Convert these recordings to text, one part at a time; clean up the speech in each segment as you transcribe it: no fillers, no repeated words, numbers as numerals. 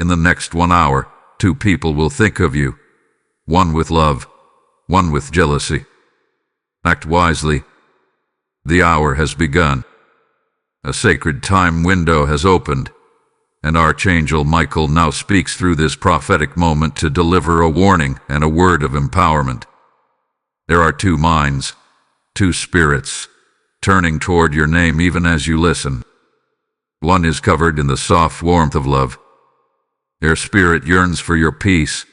In the next 1 hour, 2 people will think of you, one with love, one with jealousy. Act wisely. The hour has begun. A sacred time window has opened, and Archangel Michael now speaks through this prophetic moment to deliver a warning and a word of empowerment. There are 2 minds, 2 spirits, turning toward your name even as you listen. One is covered in the soft warmth of love. Their spirit yearns for your peace.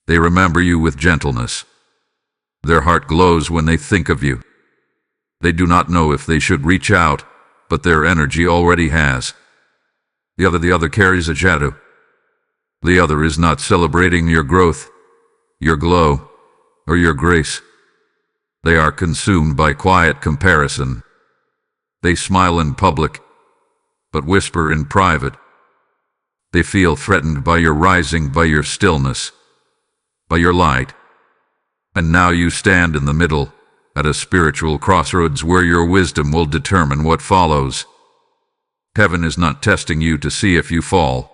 They remember you with gentleness. Their heart glows when they think of you. They do not know if they should reach out, but their energy already has. The other carries a shadow. The other is not celebrating your growth, your glow, or your grace. They are consumed by quiet comparison. They smile in public, but whisper in private. They feel threatened by your rising, by your stillness, by your light. And now you stand in the middle, at a spiritual crossroads where your wisdom will determine what follows. Heaven is not testing you to see if you fall.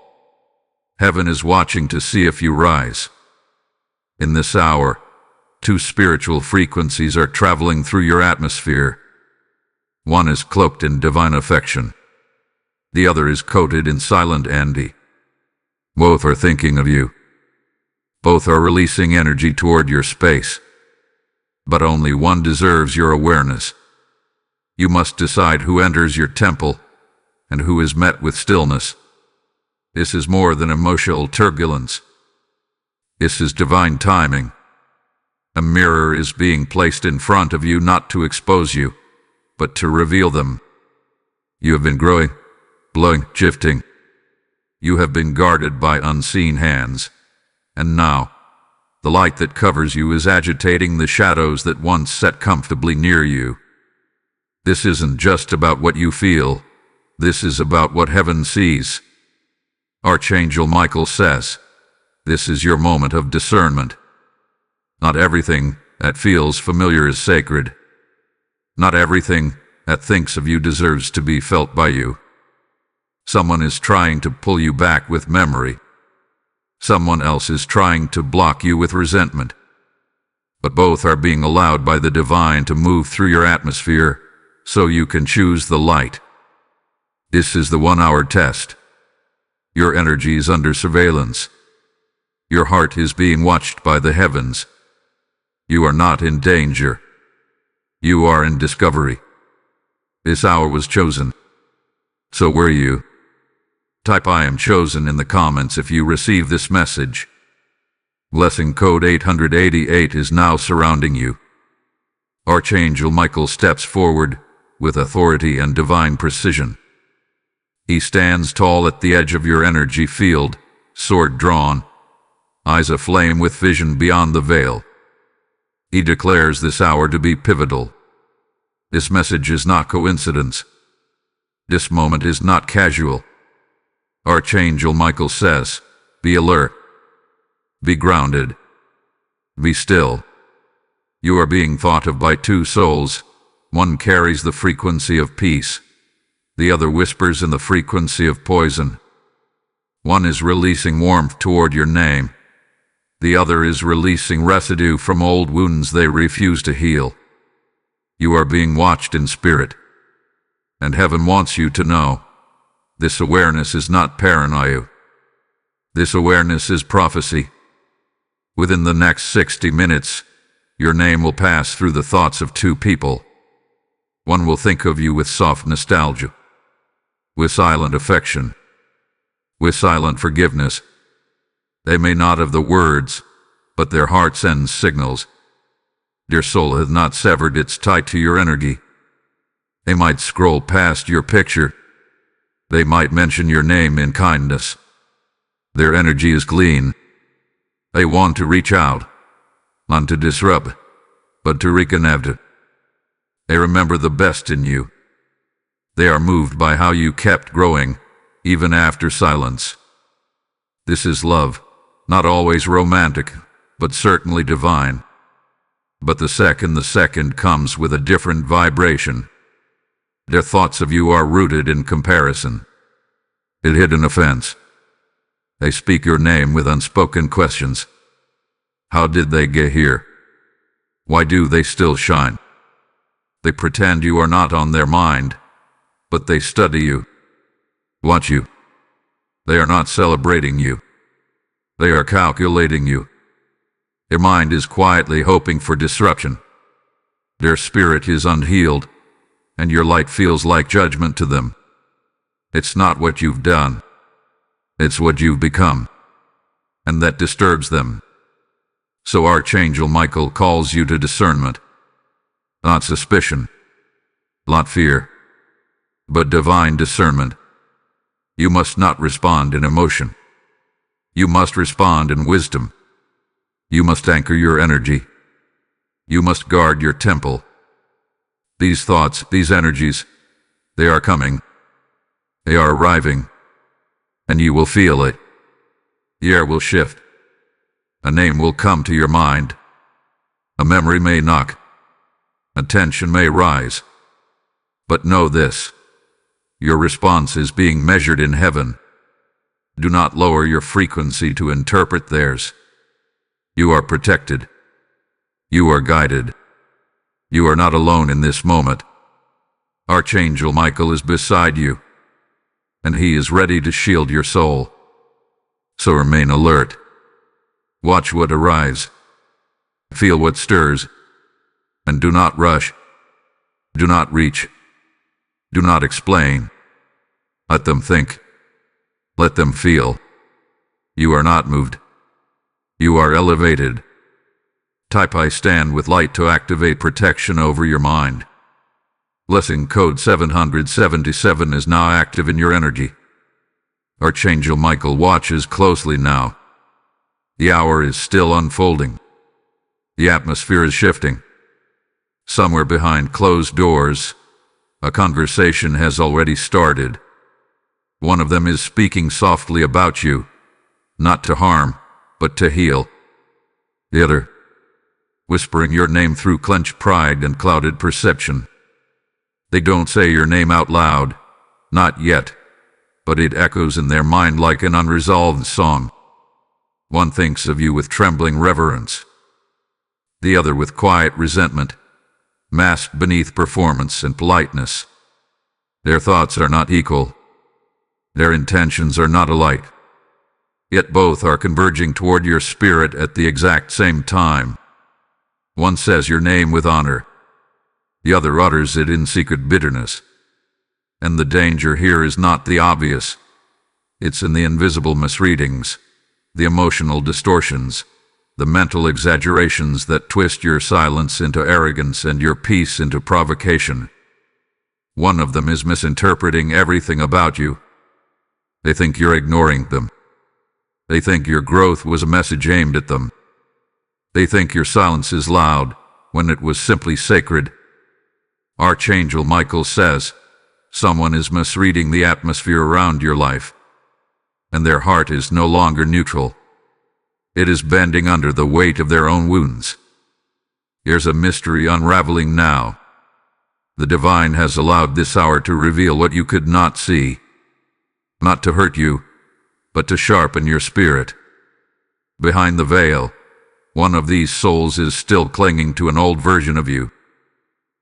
Heaven is watching to see if you rise. In this hour, 2 spiritual frequencies are traveling through your atmosphere. One is cloaked in divine affection. The other is coated in silent envy. Both are thinking of you. Both are releasing energy toward your space. But only one deserves your awareness. You must decide who enters your temple and who is met with stillness. This is more than emotional turbulence. This is divine timing. A mirror is being placed in front of you not to expose you, but to reveal them. You have been growing, blowing, shifting. You have been guarded by unseen hands. And now, the light that covers you is agitating the shadows that once sat comfortably near you. This isn't just about what you feel. This is about what heaven sees. Archangel Michael says, this is your moment of discernment. Not everything that feels familiar is sacred. Not everything that thinks of you deserves to be felt by you. Someone is trying to pull you back with memory. Someone else is trying to block you with resentment. But both are being allowed by the divine to move through your atmosphere so you can choose the light. This is the 1-hour test. Your energy is under surveillance. Your heart is being watched by the heavens. You are not in danger. You are in discovery. This hour was chosen. So were you. Type I am chosen in the comments if you receive this message. Blessing code 888 is now surrounding you. Archangel Michael steps forward with authority and divine precision. He stands tall at the edge of your energy field, sword drawn, eyes aflame with vision beyond the veil. He declares this hour to be pivotal. This message is not coincidence. This moment is not casual. Archangel Michael says, be alert. Be grounded. Be still. You are being thought of by 2 souls. One carries the frequency of peace. The other whispers in the frequency of poison. One is releasing warmth toward your name. The other is releasing residue from old wounds they refuse to heal. You are being watched in spirit. And heaven wants you to know, this awareness is not paranoia. This awareness is prophecy. Within the next 60 minutes, your name will pass through the thoughts of 2 people. One will think of you with soft nostalgia, with silent affection, with silent forgiveness. They may not have the words, but their heart sends signals. Their soul has not severed its tie to your energy. They might scroll past your picture. They might mention your name in kindness. Their energy is clean. They want to reach out, not to disrupt, but to reconnect. They remember the best in you. They are moved by how you kept growing, even after silence. This is love, not always romantic, but certainly divine. But the second comes with a different vibration. Their thoughts of you are rooted in comparison, in hidden offense, They speak your name with unspoken questions. How did they get here? Why do they still shine? They pretend you are not on their mind, but they study you, watch you. They are not celebrating you. They are calculating you. Their mind is quietly hoping for disruption. Their spirit is unhealed, and your light feels like judgment to them. It's not what you've done. It's what you've become, and that disturbs them. So Archangel Michael calls you to discernment, not suspicion, not fear, but divine discernment. You must not respond in emotion. You must respond in wisdom. You must anchor your energy. You must guard your temple. These thoughts, these energies, they are coming. They are arriving. And you will feel it. The air will shift. A name will come to your mind. A memory may knock. A tension may rise. But know this. Your response is being measured in heaven. Do not lower your frequency to interpret theirs. You are protected. You are guided. You are not alone in this moment. Archangel Michael is beside you, and he is ready to shield your soul. So remain alert. Watch what arrives. Feel what stirs. And do not rush. Do not reach. Do not explain. Let them think. Let them feel. You are not moved. You are elevated. Type I stand with light to activate protection over your mind. Blessing code 777 is now active in your energy. Archangel Michael watches closely now. The hour is still unfolding. The atmosphere is shifting. Somewhere behind closed doors, a conversation has already started. One of them is speaking softly about you, not to harm, but to heal. The other, whispering your name through clenched pride and clouded perception. They don't say your name out loud, not yet, but it echoes in their mind like an unresolved song. One thinks of you with trembling reverence. The other with quiet resentment, masked beneath performance and politeness. Their thoughts are not equal. Their intentions are not alike. Yet both are converging toward your spirit at the exact same time. One says your name with honor. The other utters it in secret bitterness. And the danger here is not the obvious. It's in the invisible misreadings, the emotional distortions, the mental exaggerations that twist your silence into arrogance and your peace into provocation. One of them is misinterpreting everything about you. They think you're ignoring them. They think your growth was a message aimed at them. They think your silence is loud when it was simply sacred. Archangel Michael says, someone is misreading the atmosphere around your life, and their heart is no longer neutral. It is bending under the weight of their own wounds. There's a mystery unraveling now. The divine has allowed this hour to reveal what you could not see, not to hurt you, but to sharpen your spirit. Behind the veil, one of these souls is still clinging to an old version of you.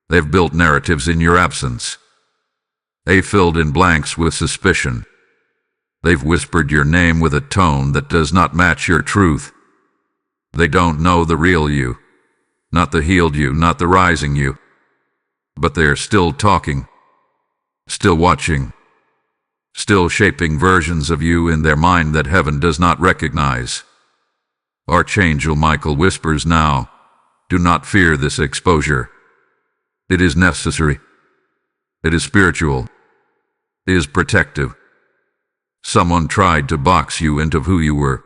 They've built narratives in your absence. They filled in blanks with suspicion. They've whispered your name with a tone that does not match your truth. They don't know the real you, not the healed you, not the rising you. But they are still talking, still watching, still shaping versions of you in their mind that heaven does not recognize. Archangel Michael whispers now, do not fear this exposure. It is necessary. It is spiritual. It is protective. Someone tried to box you into who you were,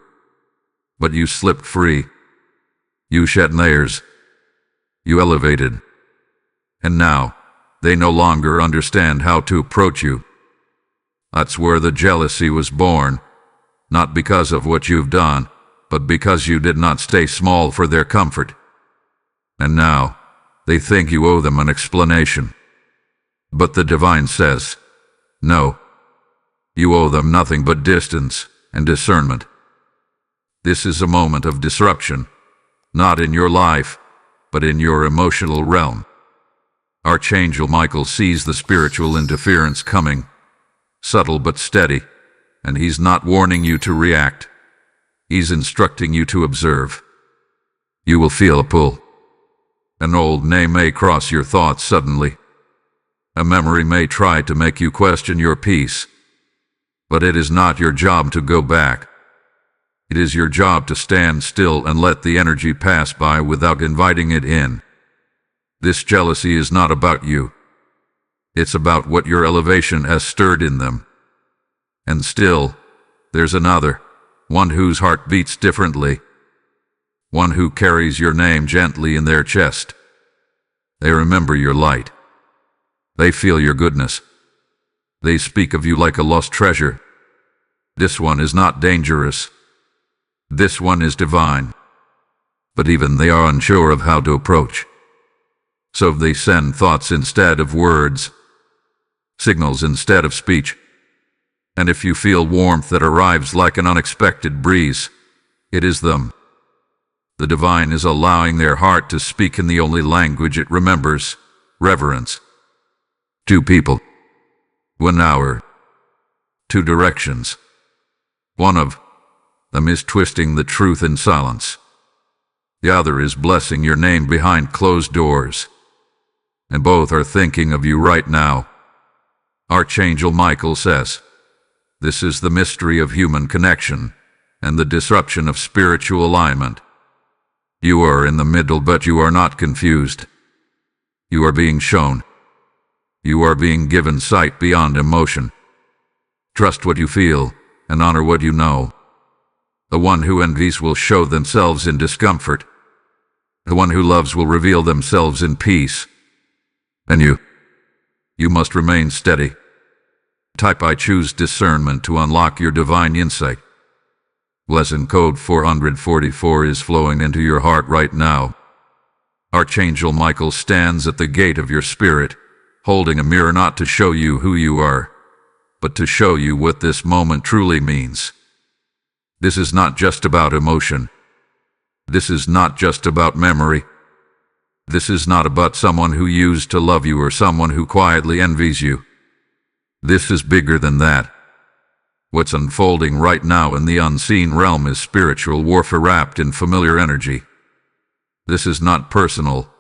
but you slipped free. You shed layers. You elevated. And now, they no longer understand how to approach you. That's where the jealousy was born, not because of what you've done, but because you did not stay small for their comfort. And now, they think you owe them an explanation. But the divine says, no. You owe them nothing but distance, and discernment. This is a moment of disruption, not in your life, but in your emotional realm. Archangel Michael sees the spiritual interference coming, subtle but steady, and he's not warning you to react. He's instructing you to observe. You will feel a pull. An old name may cross your thoughts suddenly. A memory may try to make you question your peace. But it is not your job to go back. It is your job to stand still and let the energy pass by without inviting it in. This jealousy is not about you. It's about what your elevation has stirred in them. And still, there's another, one whose heart beats differently, one who carries your name gently in their chest. They remember your light. They feel your goodness. They speak of you like a lost treasure. This one is not dangerous. This one is divine. But even they are unsure of how to approach. So they send thoughts instead of words, signals instead of speech. And if you feel warmth that arrives like an unexpected breeze, it is them. The divine is allowing their heart to speak in the only language it remembers, reverence. Two people. 1 hour. 2 directions. One of them is twisting the truth in silence. The other is blessing your name behind closed doors. And both are thinking of you right now. Archangel Michael says, this is the mystery of human connection and the disruption of spiritual alignment. You are in the middle, but you are not confused. You are being shown. You are being given sight beyond emotion. Trust what you feel and honor what you know. The one who envies will show themselves in discomfort. The one who loves will reveal themselves in peace. And you must remain steady. Type I choose discernment to unlock your divine insight. Lesson code 444 is flowing into your heart right now. Archangel Michael stands at the gate of your spirit, holding a mirror not to show you who you are, but to show you what this moment truly means. This is not just about emotion. This is not just about memory. This is not about someone who used to love you or someone who quietly envies you. This is bigger than that. What's unfolding right now in the unseen realm is spiritual warfare wrapped in familiar energy. This is not personal.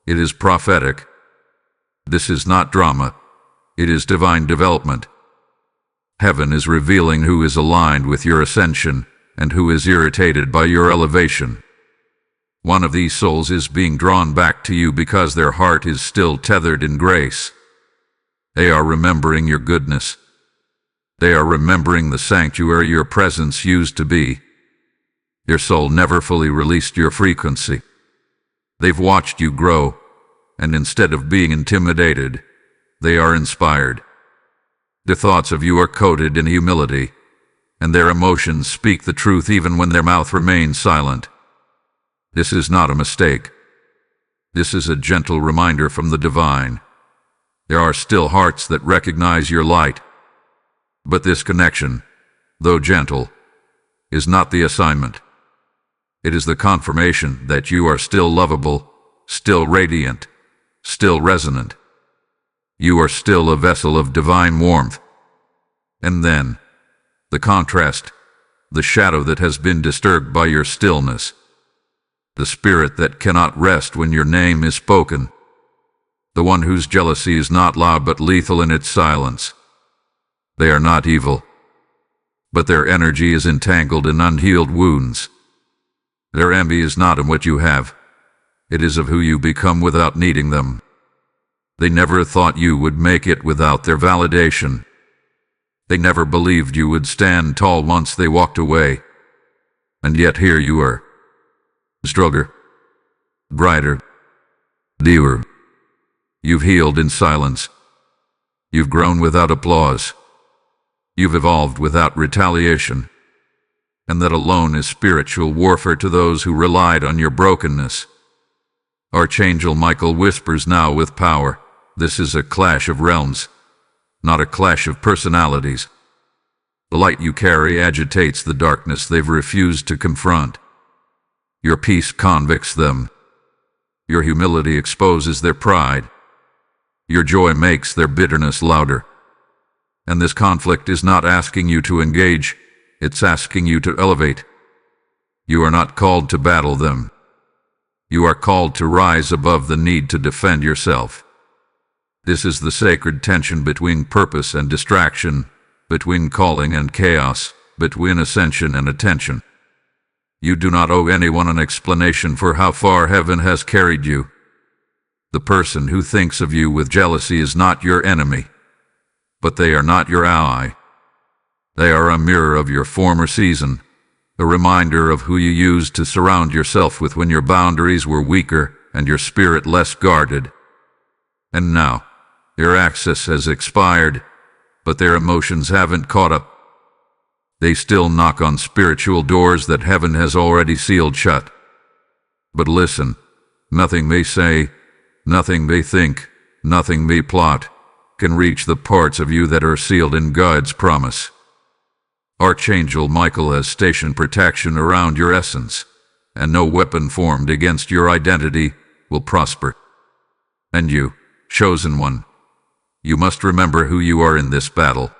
It is prophetic. This is not drama. It is divine development. Heaven is revealing who is aligned with your ascension and who is irritated by your elevation. One of these souls is being drawn back to you because their heart is still tethered in grace. They are remembering your goodness. They are remembering the sanctuary your presence used to be. Your soul never fully released your frequency. They've watched you grow, and instead of being intimidated, they are inspired. Their thoughts of you are coated in humility, and their emotions speak the truth even when their mouth remains silent. This is not a mistake. This is a gentle reminder from the divine. There are still hearts that recognize your light. But this connection, though gentle, is not the assignment. It is the confirmation that you are still lovable, still radiant, still resonant. You are still a vessel of divine warmth. And then, the contrast, the shadow that has been disturbed by your stillness, the spirit that cannot rest when your name is spoken, the one whose jealousy is not loud but lethal in its silence. They are not evil, but their energy is entangled in unhealed wounds. Their envy is not in what you have. It is of who you become without needing them. They never thought you would make it without their validation. They never believed you would stand tall once they walked away. And yet here you are. Stronger, brighter, deeper. You've healed in silence. You've grown without applause. You've evolved without retaliation. And that alone is spiritual warfare to those who relied on your brokenness. Archangel Michael whispers now with power, this is a clash of realms, not a clash of personalities. The light you carry agitates the darkness they've refused to confront. Your peace convicts them. Your humility exposes their pride. Your joy makes their bitterness louder. And this conflict is not asking you to engage, it's asking you to elevate. You are not called to battle them. You are called to rise above the need to defend yourself. This is the sacred tension between purpose and distraction, between calling and chaos, between ascension and attention. You do not owe anyone an explanation for how far heaven has carried you. The person who thinks of you with jealousy is not your enemy, but they are not your ally. They are a mirror of your former season, a reminder of who you used to surround yourself with when your boundaries were weaker and your spirit less guarded. And now, your access has expired, but their emotions haven't caught up. They still knock on spiritual doors that heaven has already sealed shut. But listen, nothing they say, nothing they think, nothing they plot, can reach the parts of you that are sealed in God's promise. Archangel Michael has stationed protection around your essence, and no weapon formed against your identity will prosper. And you, chosen one, you must remember who you are in this battle.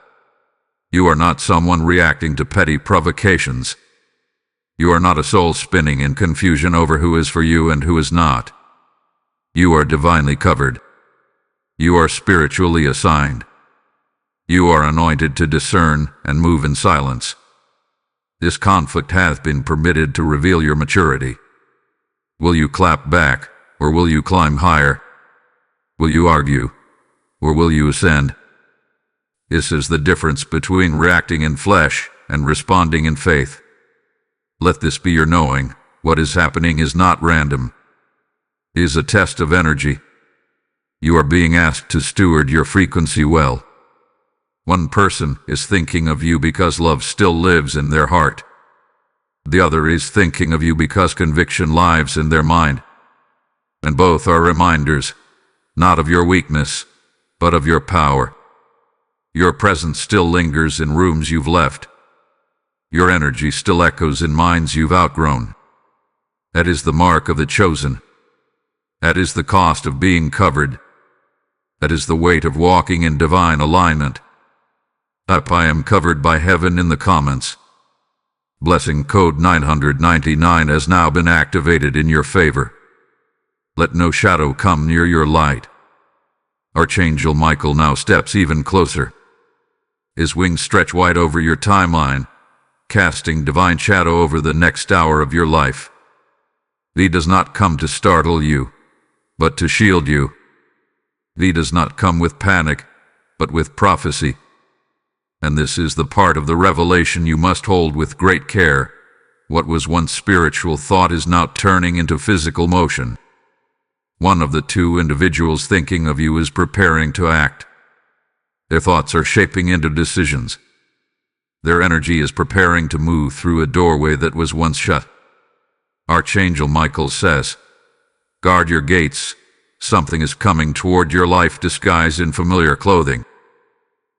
You are not someone reacting to petty provocations. You are not a soul spinning in confusion over who is for you and who is not. You are divinely covered. You are spiritually assigned. You are anointed to discern and move in silence. This conflict hath been permitted to reveal your maturity. Will you clap back, or will you climb higher? Will you argue, or will you ascend? This is the difference between reacting in flesh and responding in faith. Let this be your knowing: what is happening is not random. It is a test of energy. You are being asked to steward your frequency well. One person is thinking of you because love still lives in their heart. The other is thinking of you because conviction lives in their mind. And both are reminders, not of your weakness, but of your power. Your presence still lingers in rooms you've left. Your energy still echoes in minds you've outgrown. That is the mark of the chosen. That is the cost of being covered. That is the weight of walking in divine alignment. I am covered by heaven in the comments. Blessing code 999 has now been activated in your favor. Let no shadow come near your light. Archangel Michael now steps even closer. His wings stretch wide over your timeline, casting divine shadow over the next hour of your life. He does not come to startle you, but to shield you. He does not come with panic, but with prophecy. And this is the part of the revelation you must hold with great care. What was once spiritual thought is now turning into physical motion. One of the two individuals thinking of you is preparing to act. Their thoughts are shaping into decisions. Their energy is preparing to move through a doorway that was once shut. Archangel Michael says, "Guard your gates. Something is coming toward your life disguised in familiar clothing."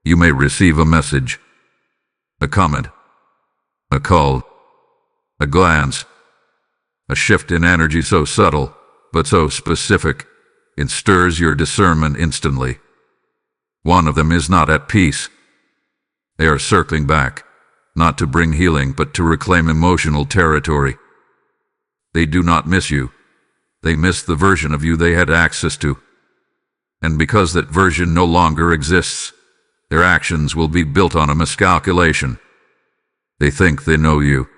You may receive a message, a comment, a call, a glance, a shift in energy so subtle, but so specific, it stirs your discernment instantly. One of them is not at peace. They are circling back, not to bring healing, but to reclaim emotional territory. They do not miss you. They miss the version of you they had access to. And because that version no longer exists, their actions will be built on a miscalculation. They think they know you.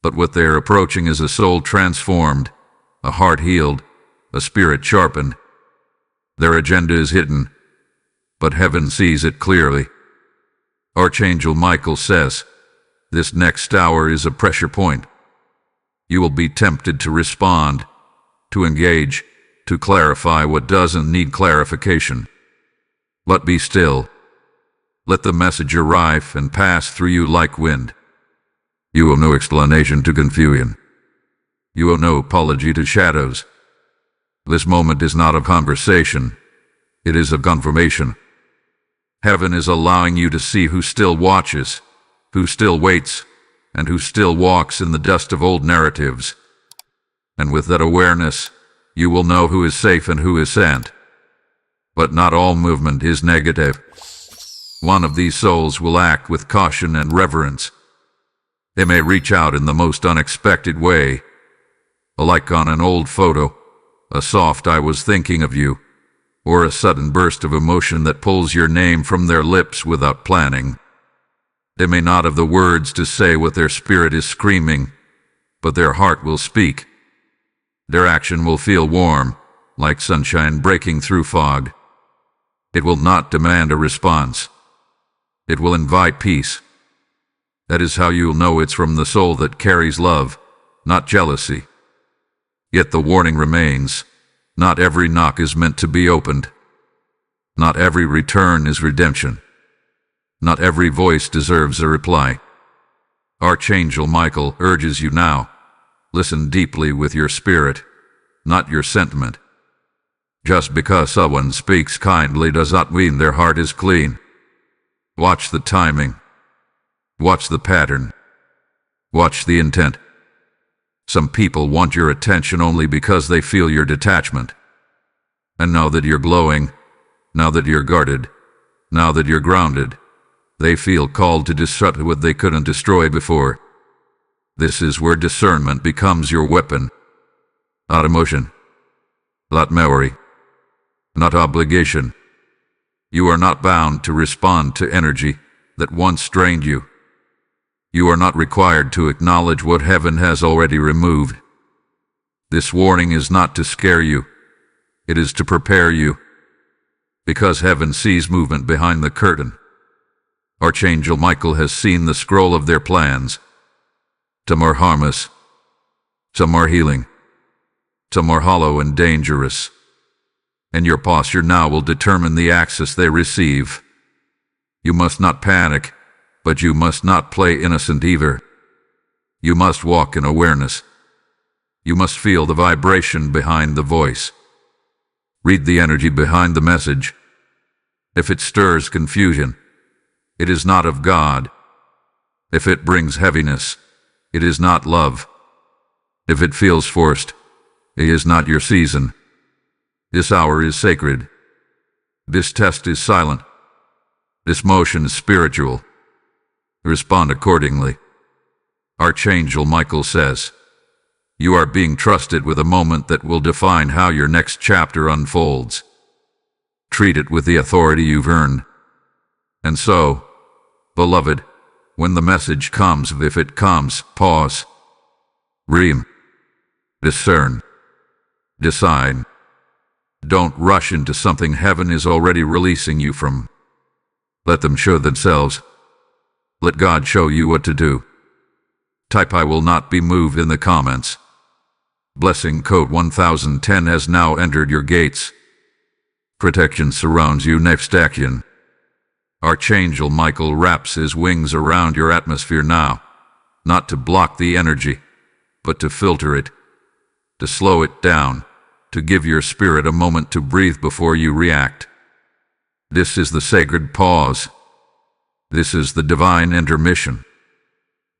But what they are approaching is a soul transformed, a heart healed, a spirit sharpened. Their agenda is hidden, but heaven sees it clearly. Archangel Michael says, "This next hour is a pressure point. You will be tempted to respond, to engage, to clarify what doesn't need clarification. But be still. Let the message arrive and pass through you like wind. You owe no explanation to confusion. You owe no apology to shadows. This moment is not a conversation. It is a confirmation. Heaven is allowing you to see who still watches, who still waits, and who still walks in the dust of old narratives. And with that awareness, you will know who is safe and who is sent. But not all movement is negative. One of these souls will act with caution and reverence. They may reach out in the most unexpected way, like on an old photo, a soft "I was thinking of you," or a sudden burst of emotion that pulls your name from their lips without planning. They may not have the words to say what their spirit is screaming, but their heart will speak. Their action will feel warm, like sunshine breaking through fog. It will not demand a response. It will invite peace. That is how you'll know it's from the soul that carries love, not jealousy. Yet the warning remains. Not every knock is meant to be opened. Not every return is redemption. Not every voice deserves a reply. Archangel Michael urges you now, listen deeply with your spirit, not your sentiment. Just because someone speaks kindly does not mean their heart is clean. Watch the timing. Watch the pattern. Watch the intent. Some people want your attention only because they feel your detachment. And now that you're glowing, now that you're guarded, now that you're grounded, they feel called to disrupt what they couldn't destroy before. This is where discernment becomes your weapon. Not emotion, not memory, not obligation. You are not bound to respond to energy that once strained you. You are not required to acknowledge what heaven has already removed. This warning is not to scare you. It is to prepare you. Because heaven sees movement behind the curtain. Archangel Michael has seen the scroll of their plans. Some are harmless. Some are healing. Some are hollow and dangerous. And your posture now will determine the access they receive. You must not panic, but you must not play innocent either. You must walk in awareness. You must feel the vibration behind the voice. Read the energy behind the message. If it stirs confusion, it is not of God. If it brings heaviness, it is not love. If it feels forced, it is not your season. This hour is sacred. This test is silent. This motion is spiritual. Respond accordingly. Archangel Michael says, you are being trusted with a moment that will define how your next chapter unfolds. Treat it with the authority you've earned. And so, beloved, when the message comes, if it comes, pause. Ream. Discern. Decide. Don't rush into something heaven is already releasing you from. Let them show themselves. Let God show you what to do. Type "I will not be moved" in the comments. Blessing code 1010 has now entered your gates. Protection surrounds you next action. Archangel Michael wraps his wings around your atmosphere now, not to block the energy, but to filter it, to slow it down, to give your spirit a moment to breathe before you react. This is the sacred pause. This is the divine intermission.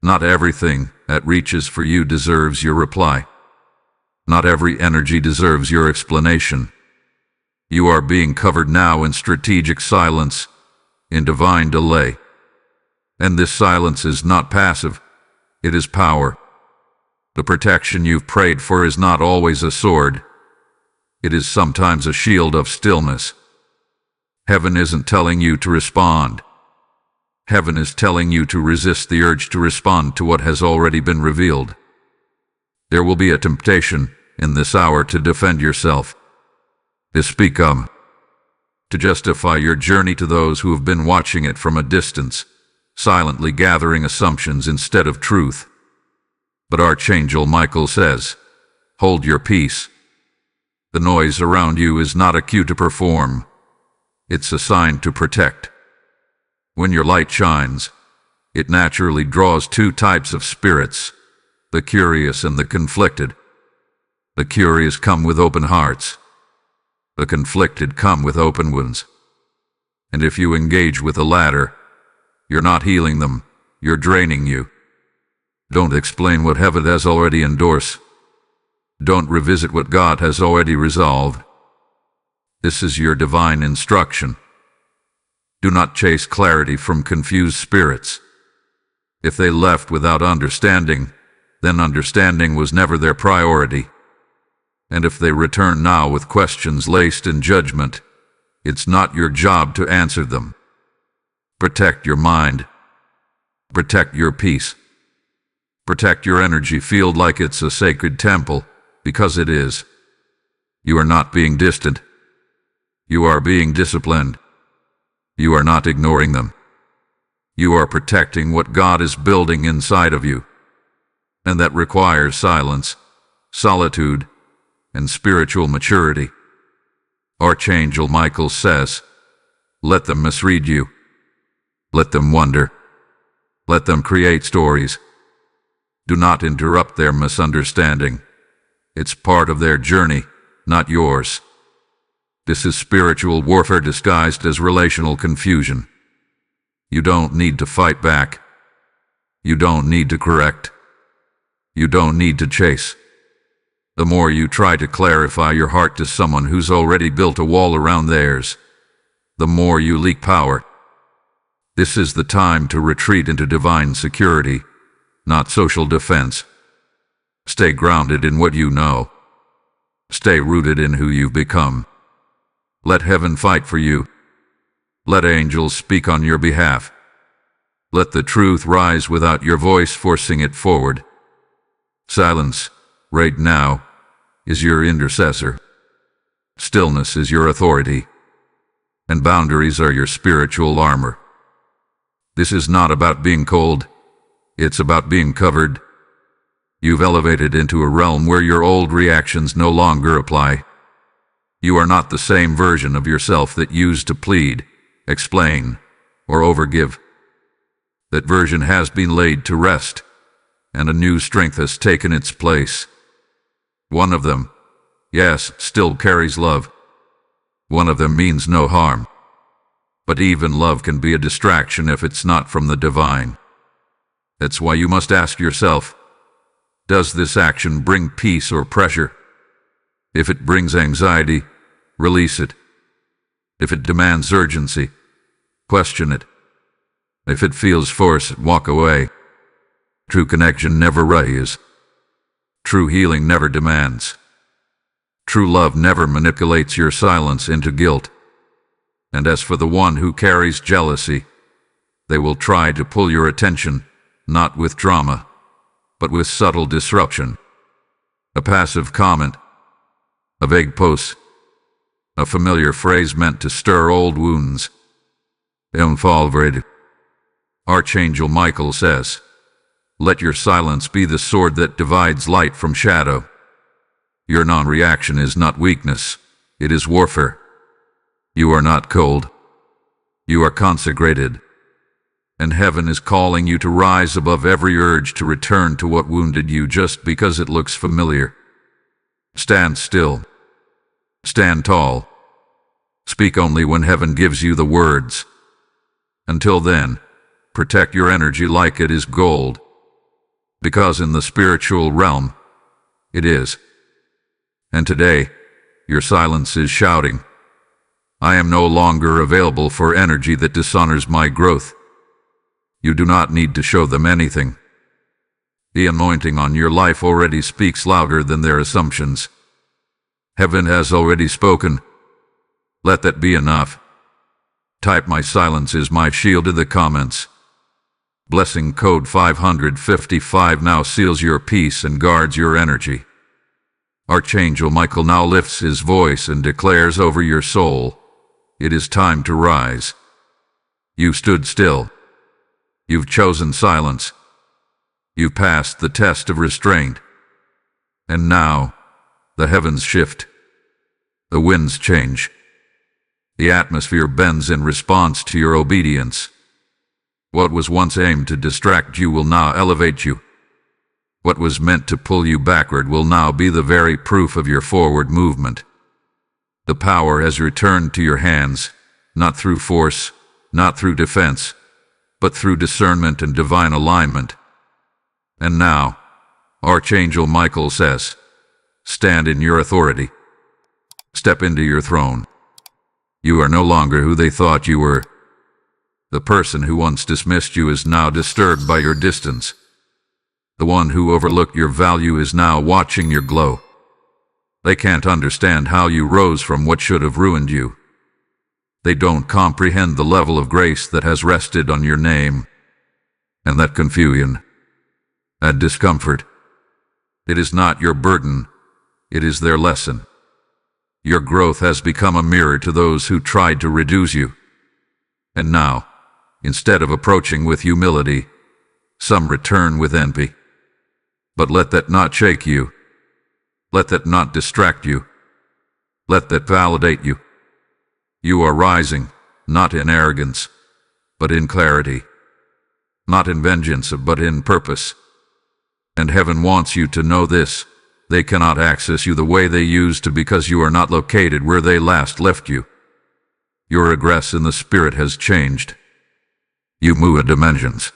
Not everything that reaches for you deserves your reply. Not every energy deserves your explanation. You are being covered now in strategic silence, in divine delay. And this silence is not passive, it is power. The protection you've prayed for is not always a sword. It is sometimes a shield of stillness. Heaven isn't telling you to respond. Heaven is telling you to resist the urge to respond to what has already been revealed. There will be a temptation in this hour to defend yourself, to speak up, to justify your journey to those who have been watching it from a distance, silently gathering assumptions instead of truth. But Archangel Michael says, hold your peace. The noise around you is not a cue to perform. It's a sign to protect. When your light shines, it naturally draws two types of spirits, the curious and the conflicted. The curious come with open hearts. The conflicted come with open wounds. And if you engage with the latter, you're not healing them, you're draining you. Don't explain what heaven has already endorsed. Don't revisit what God has already resolved. This is your divine instruction. Do not chase clarity from confused spirits. If they left without understanding, then understanding was never their priority. And if they return now with questions laced in judgment, it's not your job to answer them. Protect your mind. Protect your peace. Protect your energy field like it's a sacred temple, because it is. You are not being distant. You are being disciplined. You are not ignoring them. You are protecting what God is building inside of you. And that requires silence, solitude, and spiritual maturity. Archangel Michael says, let them misread you. Let them wonder. Let them create stories. Do not interrupt their misunderstanding. It's part of their journey, not yours. This is spiritual warfare disguised as relational confusion. You don't need to fight back. You don't need to correct. You don't need to chase. The more you try to clarify your heart to someone who's already built a wall around theirs, the more you leak power. This is the time to retreat into divine security, not social defense. Stay grounded in what you know. Stay rooted in who you've become. Let heaven fight for you. Let angels speak on your behalf. Let the truth rise without your voice forcing it forward. Silence, right now, is your intercessor. Stillness is your authority. And boundaries are your spiritual armor. This is not about being cold. It's about being covered. You've elevated into a realm where your old reactions no longer apply. You are not the same version of yourself that used to plead, explain, or overgive. That version has been laid to rest, and a new strength has taken its place. One of them, yes, still carries love. One of them means no harm. But even love can be a distraction if it's not from the divine. That's why you must ask yourself, does this action bring peace or pressure? If it brings anxiety, release it. If it demands urgency, question it. If it feels forced, walk away. True connection never rushes. True healing never demands. True love never manipulates your silence into guilt. And as for the one who carries jealousy, they will try to pull your attention, not with drama, but with subtle disruption. A passive comment, a vague post, a familiar phrase meant to stir old wounds. Involved. Archangel Michael says, let your silence be the sword that divides light from shadow. Your non-reaction is not weakness, it is warfare. You are not cold. You are consecrated. And heaven is calling you to rise above every urge to return to what wounded you just because it looks familiar. Stand still. Stand tall. Speak only when heaven gives you the words. Until then, protect your energy like it is gold. Because in the spiritual realm, it is. And today, your silence is shouting, I am no longer available for energy that dishonors my growth. You do not need to show them anything. The anointing on your life already speaks louder than their assumptions. Heaven has already spoken. Let that be enough. Type my silence is my shield in the comments. Blessing code 555 now seals your peace and guards your energy. Archangel Michael now lifts his voice and declares over your soul, it is time to rise. You stood still. You've chosen silence. You've passed the test of restraint. And now, the heavens shift. The winds change. The atmosphere bends in response to your obedience. What was once aimed to distract you will now elevate you. What was meant to pull you backward will now be the very proof of your forward movement. The power has returned to your hands, not through force, not through defense, but through discernment and divine alignment. And now, Archangel Michael says, stand in your authority. Step into your throne. You are no longer who they thought you were. The person who once dismissed you is now disturbed by your distance. The one who overlooked your value is now watching your glow. They can't understand how you rose from what should have ruined you. They don't comprehend the level of grace that has rested on your name. And that confusion, that discomfort, it is not your burden, it is their lesson. Your growth has become a mirror to those who tried to reduce you. And now, instead of approaching with humility, some return with envy. But let that not shake you. Let that not distract you. Let that validate you. You are rising, not in arrogance, but in clarity. Not in vengeance, but in purpose. And heaven wants you to know this. They cannot access you the way they used to because you are not located where they last left you. Your regress in the spirit has changed. You've moved dimensions.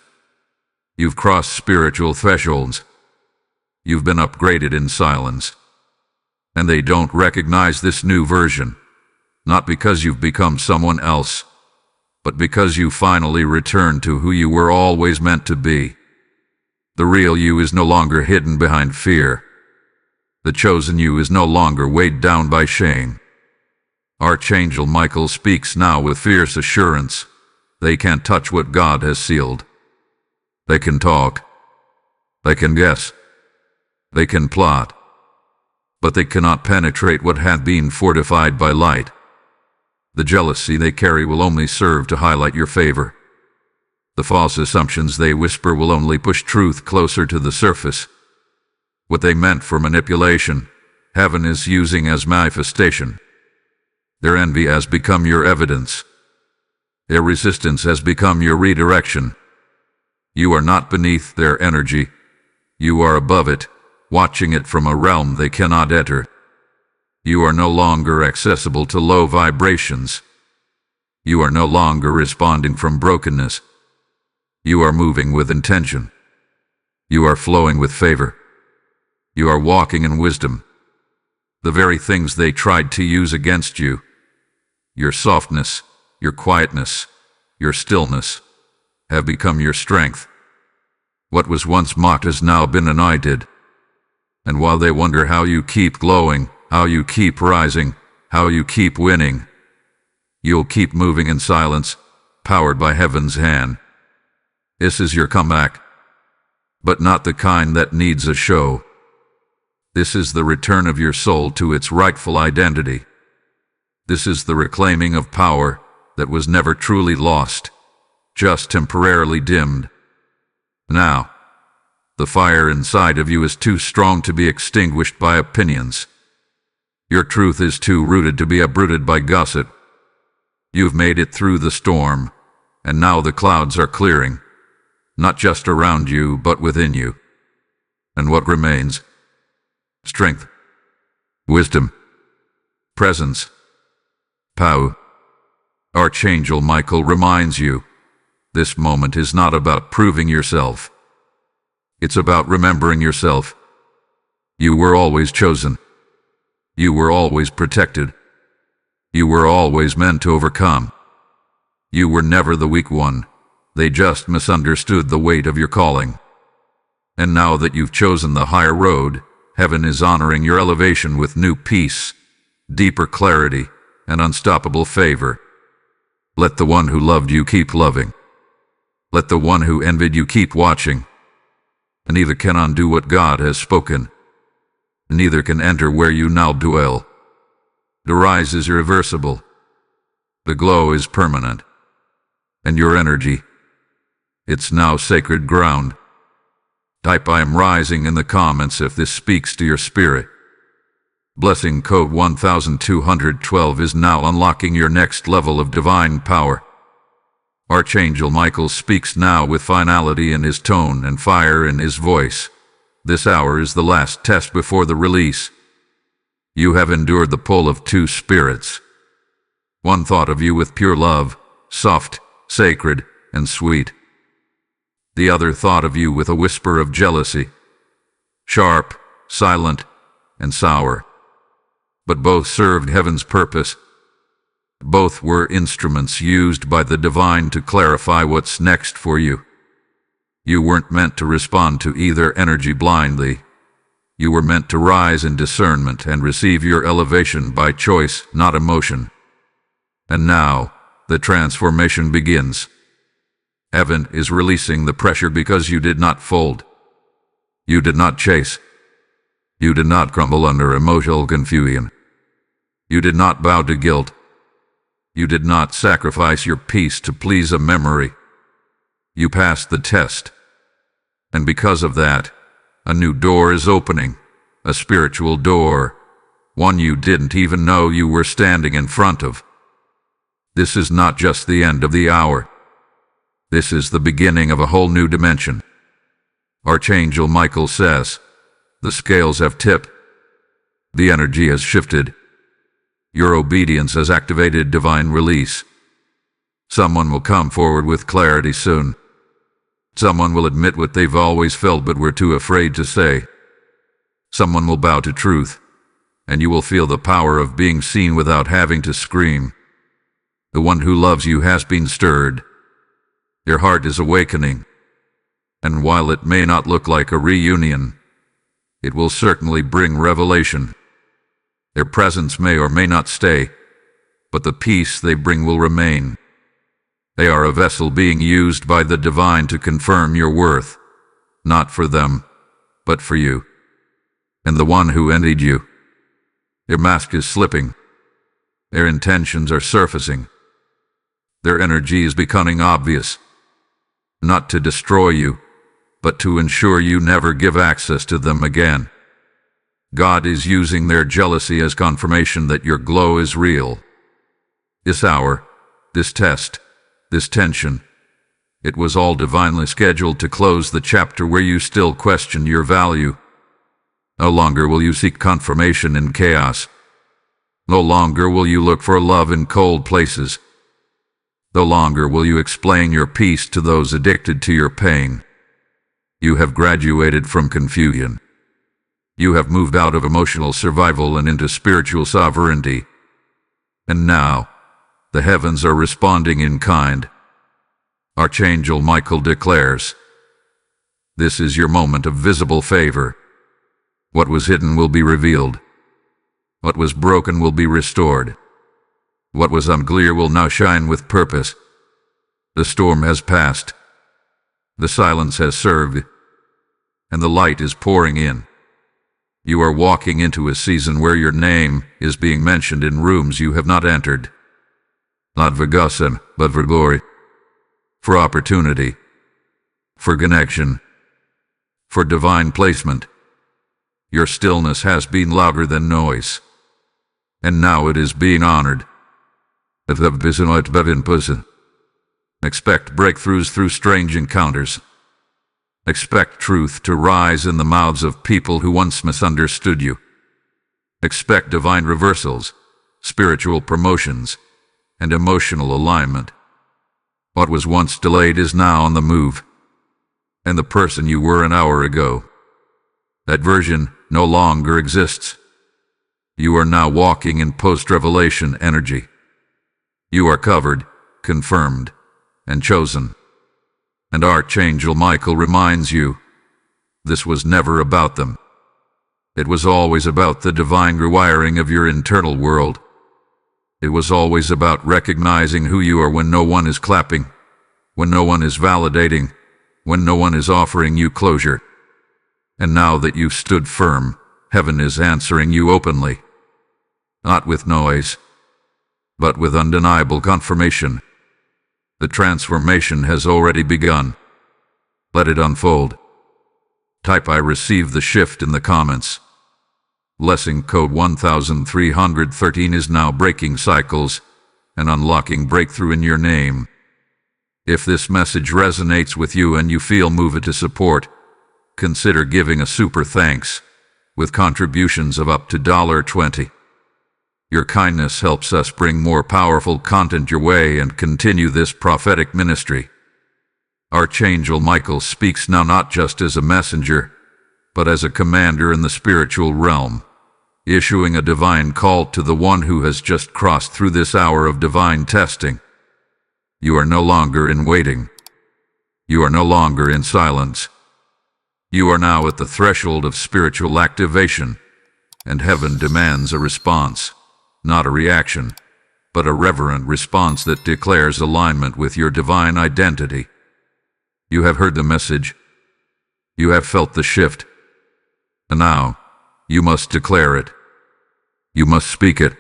You've crossed spiritual thresholds. You've been upgraded in silence. And they don't recognize this new version, not because you've become someone else, but because you finally returned to who you were always meant to be. The real you is no longer hidden behind fear. The chosen you is no longer weighed down by shame. Archangel Michael speaks now with fierce assurance. They can't touch what God has sealed. They can talk. They can guess. They can plot. But they cannot penetrate what had been fortified by light. The jealousy they carry will only serve to highlight your favor. The false assumptions they whisper will only push truth closer to the surface. What they meant for manipulation, heaven is using as manifestation. Their envy has become your evidence. Their resistance has become your redirection. You are not beneath their energy. You are above it, watching it from a realm they cannot enter. You are no longer accessible to low vibrations. You are no longer responding from brokenness. You are moving with intention. You are flowing with favor. You are walking in wisdom. The very things they tried to use against you, your softness, your quietness, your stillness, have become your strength. What was once mocked has now been anointed. And while they wonder how you keep glowing, how you keep rising, how you keep winning, you'll keep moving in silence, powered by heaven's hand. This is your comeback, but not the kind that needs a show. This is the return of your soul to its rightful identity. This is the reclaiming of power that was never truly lost, just temporarily dimmed. Now, the fire inside of you is too strong to be extinguished by opinions. Your truth is too rooted to be uprooted by gossip. You've made it through the storm, and now the clouds are clearing, not just around you, but within you. And what remains? Strength, wisdom, presence, power. Archangel Michael reminds you, this moment is not about proving yourself. It's about remembering yourself. You were always chosen. You were always protected. You were always meant to overcome. You were never the weak one. They just misunderstood the weight of your calling. And now that you've chosen the higher road, heaven is honoring your elevation with new peace, deeper clarity, and unstoppable favor. Let the one who loved you keep loving. Let the one who envied you keep watching. Neither can undo what God has spoken. Neither can enter where you now dwell. The rise is irreversible. The glow is permanent. And your energy, it's now sacred ground. Type I am rising in the comments if this speaks to your spirit. Blessing code 1212 is now unlocking your next level of divine power. Archangel Michael speaks now with finality in his tone and fire in his voice. This hour is the last test before the release. You have endured the pull of two spirits. One thought of you with pure love, soft, sacred, and sweet. The other thought of you with a whisper of jealousy, sharp, silent, and sour. But both served heaven's purpose. Both were instruments used by the divine to clarify what's next for you. You weren't meant to respond to either energy blindly. You were meant to rise in discernment and receive your elevation by choice, not emotion. And now, the transformation begins. Heaven is releasing the pressure because you did not fold. You did not chase. You did not crumble under emotional confusion. You did not bow to guilt. You did not sacrifice your peace to please a memory. You passed the test. And because of that, a new door is opening, a spiritual door, one you didn't even know you were standing in front of. This is not just the end of the hour. This is the beginning of a whole new dimension. Archangel Michael says, the scales have tipped. The energy has shifted. Your obedience has activated divine release. Someone will come forward with clarity soon. Someone will admit what they've always felt but were too afraid to say. Someone will bow to truth, and you will feel the power of being seen without having to scream. The one who loves you has been stirred. Your heart is awakening, and while it may not look like a reunion, it will certainly bring revelation. Their presence may or may not stay, but the peace they bring will remain. They are a vessel being used by the divine to confirm your worth, not for them, but for you, and the one who envied you. Their mask is slipping. Their intentions are surfacing. Their energy is becoming obvious, not to destroy you, but to ensure you never give access to them again. God is using their jealousy as confirmation that your glow is real. This hour, this test, this tension, it was all divinely scheduled to close the chapter where you still question your value. No longer will you seek confirmation in chaos. No longer will you look for love in cold places. No longer will you explain your peace to those addicted to your pain. You have graduated from confusion. You have moved out of emotional survival and into spiritual sovereignty. And now, the heavens are responding in kind. Archangel Michael declares, this is your moment of visible favor. What was hidden will be revealed. What was broken will be restored. What was unclear will now shine with purpose. The storm has passed. The silence has served. And the light is pouring in. You are walking into a season where your name is being mentioned in rooms you have not entered. Not for gossip, but for glory. For opportunity. For connection. For divine placement. Your stillness has been louder than noise. And now it is being honored. Expect breakthroughs through strange encounters. Expect truth to rise in the mouths of people who once misunderstood you. Expect divine reversals, spiritual promotions, and emotional alignment. What was once delayed is now on the move. And the person you were an hour ago, that version no longer exists. You are now walking in post-revelation energy. You are covered, confirmed, and chosen. And Archangel Michael reminds you, this was never about them. It was always about the divine rewiring of your internal world. It was always about recognizing who you are when no one is clapping, when no one is validating, when no one is offering you closure. And now that you've stood firm, heaven is answering you openly. Not with noise, but with undeniable confirmation. The transformation has already begun. Let it unfold. Type I receive the shift in the comments. Blessing code 1313 is now breaking cycles and unlocking breakthrough in your name. If this message resonates with you and you feel moved to support, consider giving a super thanks with contributions of up to $20. Your kindness helps us bring more powerful content your way and continue this prophetic ministry. Archangel Michael speaks now not just as a messenger, but as a commander in the spiritual realm, issuing a divine call to the one who has just crossed through this hour of divine testing. You are no longer in waiting. You are no longer in silence. You are now at the threshold of spiritual activation, and heaven demands a response, not a reaction, but a reverent response that declares alignment with your divine identity. You have heard the message. You have felt the shift. And now, you must declare it. You must speak it.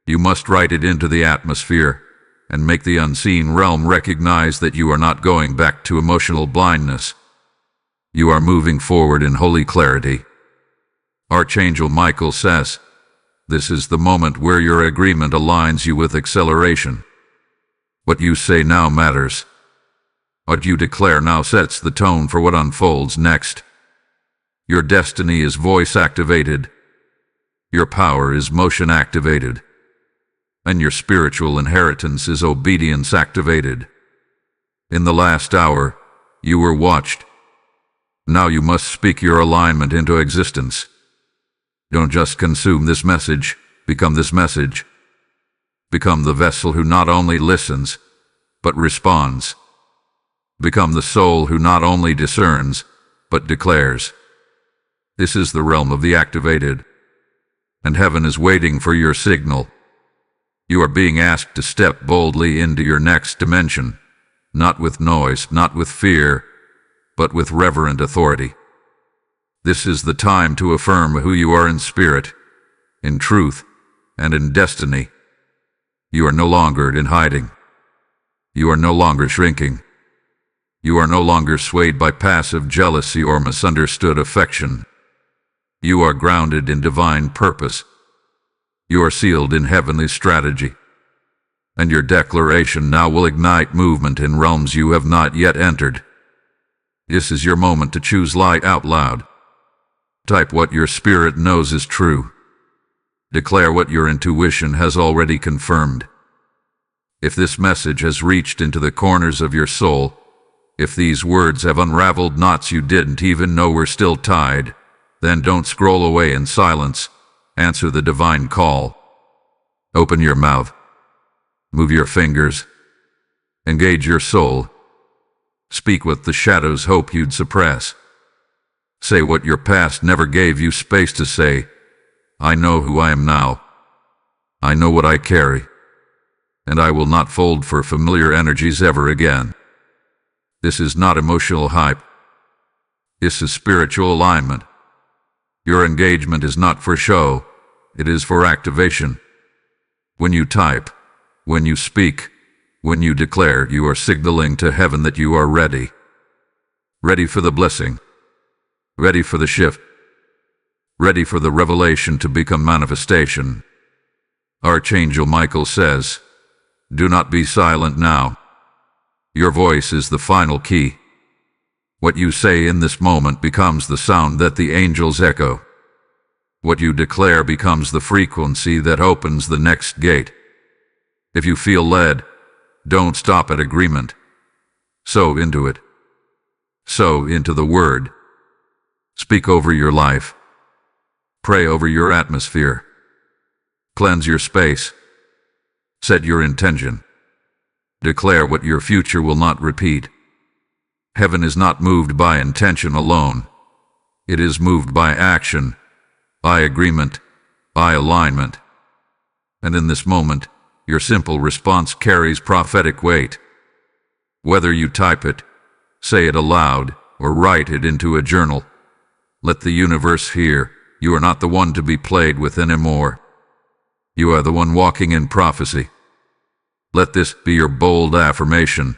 You must write it into the atmosphere and make the unseen realm recognize that you are not going back to emotional blindness. You are moving forward in holy clarity. Archangel Michael says, this is the moment where your agreement aligns you with acceleration. What you say now matters. What you declare now sets the tone for what unfolds next. Your destiny is voice-activated. Your power is motion-activated. And your spiritual inheritance is obedience-activated. In the last hour, you were watched. Now you must speak your alignment into existence. Don't just consume this message, become this message. Become the vessel who not only listens, but responds. Become the soul who not only discerns, but declares. This is the realm of the activated, and heaven is waiting for your signal. You are being asked to step boldly into your next dimension, not with noise, not with fear, but with reverent authority. This is the time to affirm who you are in spirit, in truth, and in destiny. You are no longer in hiding. You are no longer shrinking. You are no longer swayed by passive jealousy or misunderstood affection. You are grounded in divine purpose. You are sealed in heavenly strategy. And your declaration now will ignite movement in realms you have not yet entered. This is your moment to choose light out loud. Type what your spirit knows is true. Declare what your intuition has already confirmed. If this message has reached into the corners of your soul, if these words have unraveled knots you didn't even know were still tied, then don't scroll away in silence. Answer the divine call. Open your mouth. Move your fingers. Engage your soul. Speak what the shadows hope you'd suppress. Say what your past never gave you space to say. I know who I am now. I know what I carry. And I will not fold for familiar energies ever again. This is not emotional hype. This is spiritual alignment. Your engagement is not for show, it is for activation. When you type, when you speak, when you declare, you are signaling to heaven that you are ready. Ready for the blessing. Ready for the shift. Ready for the revelation to become manifestation. Archangel Michael says, do not be silent now. Your voice is the final key. What you say in this moment becomes the sound that the angels echo. What you declare becomes the frequency that opens the next gate. If you feel led, don't stop at agreement. Sow into it. Sow into the word. Speak over your life. Pray over your atmosphere. Cleanse your space. Set your intention. Declare what your future will not repeat. Heaven is not moved by intention alone. It is moved by action, by agreement, by alignment. And in this moment, your simple response carries prophetic weight. Whether you type it, say it aloud, or write it into a journal, let the universe hear, you are not the one to be played with anymore. You are the one walking in prophecy. Let this be your bold affirmation.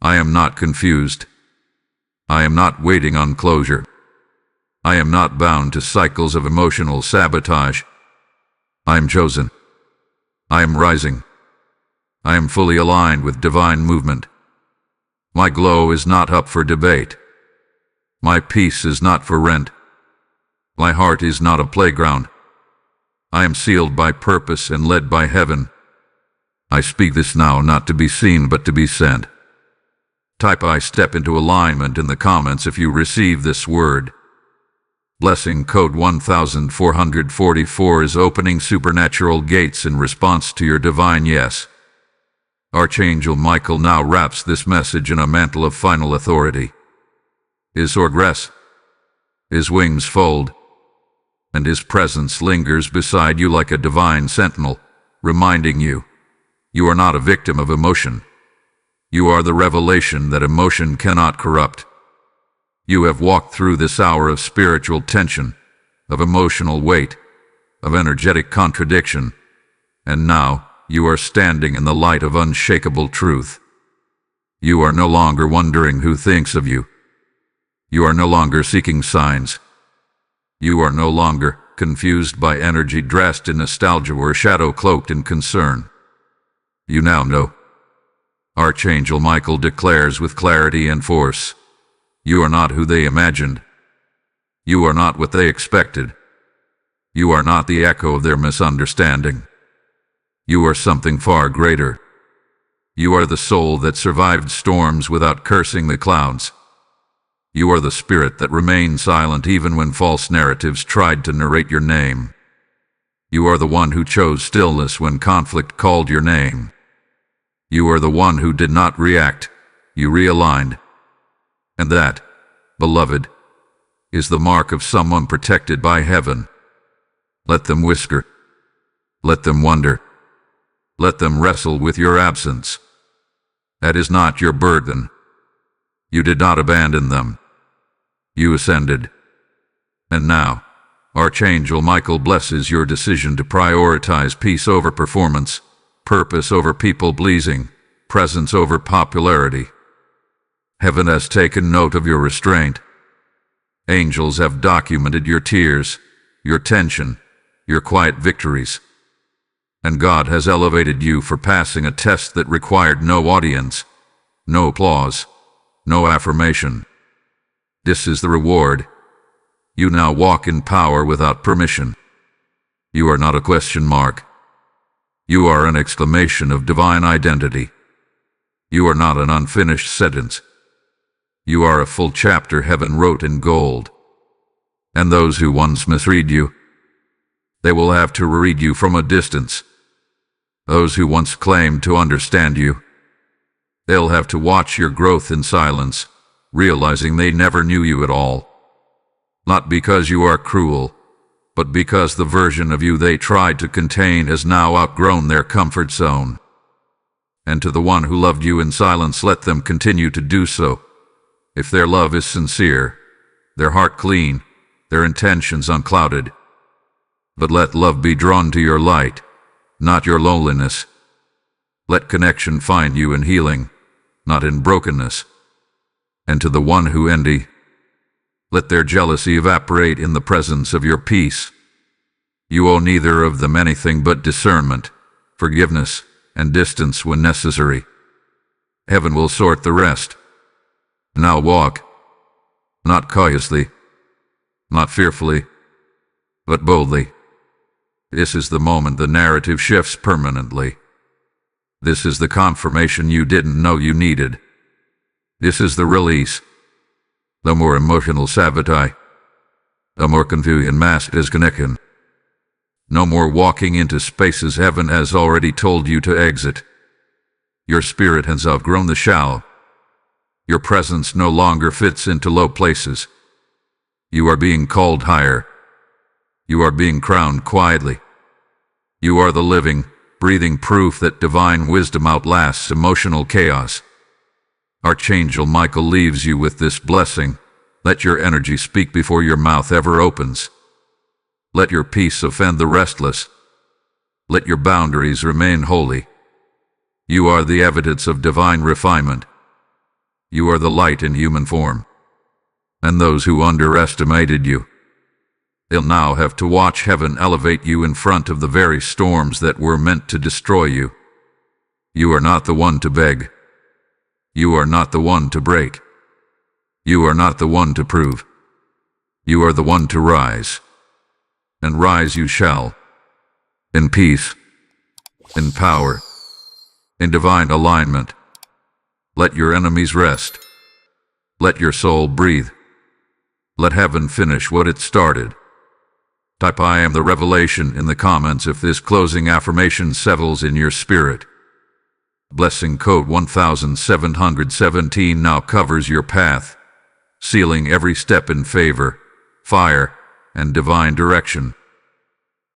I am not confused. I am not waiting on closure. I am not bound to cycles of emotional sabotage. I am chosen. I am rising. I am fully aligned with divine movement. My glow is not up for debate. My peace is not for rent. My heart is not a playground. I am sealed by purpose and led by heaven. I speak this now not to be seen but to be sent. Type "I step into alignment" in the comments if you receive this word. Blessing code 1444 is opening supernatural gates in response to your divine yes. Archangel Michael now wraps this message in a mantle of final authority. His sword rests, his wings fold, and his presence lingers beside you like a divine sentinel, reminding you, you are not a victim of emotion. You are the revelation that emotion cannot corrupt. You have walked through this hour of spiritual tension, of emotional weight, of energetic contradiction, and now you are standing in the light of unshakable truth. You are no longer wondering who thinks of you. You are no longer seeking signs. You are no longer confused by energy dressed in nostalgia or shadow cloaked in concern. You now know. Archangel Michael declares with clarity and force, you are not who they imagined. You are not what they expected. You are not the echo of their misunderstanding. You are something far greater. You are the soul that survived storms without cursing the clouds. You are the spirit that remained silent even when false narratives tried to narrate your name. You are the one who chose stillness when conflict called your name. You are the one who did not react, you realigned. And that, beloved, is the mark of someone protected by heaven. Let them whisper. Let them wonder. Let them wrestle with your absence. That is not your burden. You did not abandon them. You ascended. And now, Archangel Michael blesses your decision to prioritize peace over performance, purpose over people-pleasing, presence over popularity. Heaven has taken note of your restraint. Angels have documented your tears, your tension, your quiet victories. And God has elevated you for passing a test that required no audience, no applause, no affirmation. This is the reward. You now walk in power without permission. You are not a question mark. You are an exclamation of divine identity. You are not an unfinished sentence. You are a full chapter heaven wrote in gold. And those who once misread you, they will have to read you from a distance. Those who once claimed to understand you, they'll have to watch your growth in silence, realizing they never knew you at all. Not because you are cruel, but because the version of you they tried to contain has now outgrown their comfort zone. And to the one who loved you in silence, let them continue to do so. If their love is sincere, their heart clean, their intentions unclouded. But let love be drawn to your light, not your loneliness. Let connection find you in healing, not in brokenness. And to the one who envy, let their jealousy evaporate in the presence of your peace. You owe neither of them anything but discernment, forgiveness, and distance when necessary. Heaven will sort the rest. Now walk, not coyiously, not fearfully, but boldly. This is the moment the narrative shifts permanently. This is the confirmation you didn't know you needed. This is the release. The more emotional sabotage, the more confusion masked as connection. No more walking into spaces heaven has already told you to exit. Your spirit has outgrown the shallow. Your presence no longer fits into low places. You are being called higher. You are being crowned quietly. You are the living, breathing proof that divine wisdom outlasts emotional chaos. Archangel Michael leaves you with this blessing. Let your energy speak before your mouth ever opens. Let your peace offend the restless. Let your boundaries remain holy. You are the evidence of divine refinement. You are the light in human form. And those who underestimated you, they'll now have to watch heaven elevate you in front of the very storms that were meant to destroy you. You are not the one to beg. You are not the one to break. You are not the one to prove. You are the one to rise. And rise you shall. in peace, in power, in divine alignment. Let your enemies rest. Let your soul breathe. Let heaven finish what it started. Type "I am the revelation" in the comments if this closing affirmation settles in your spirit. Blessing code 1717 now covers your path, sealing every step in favor, fire, and divine direction.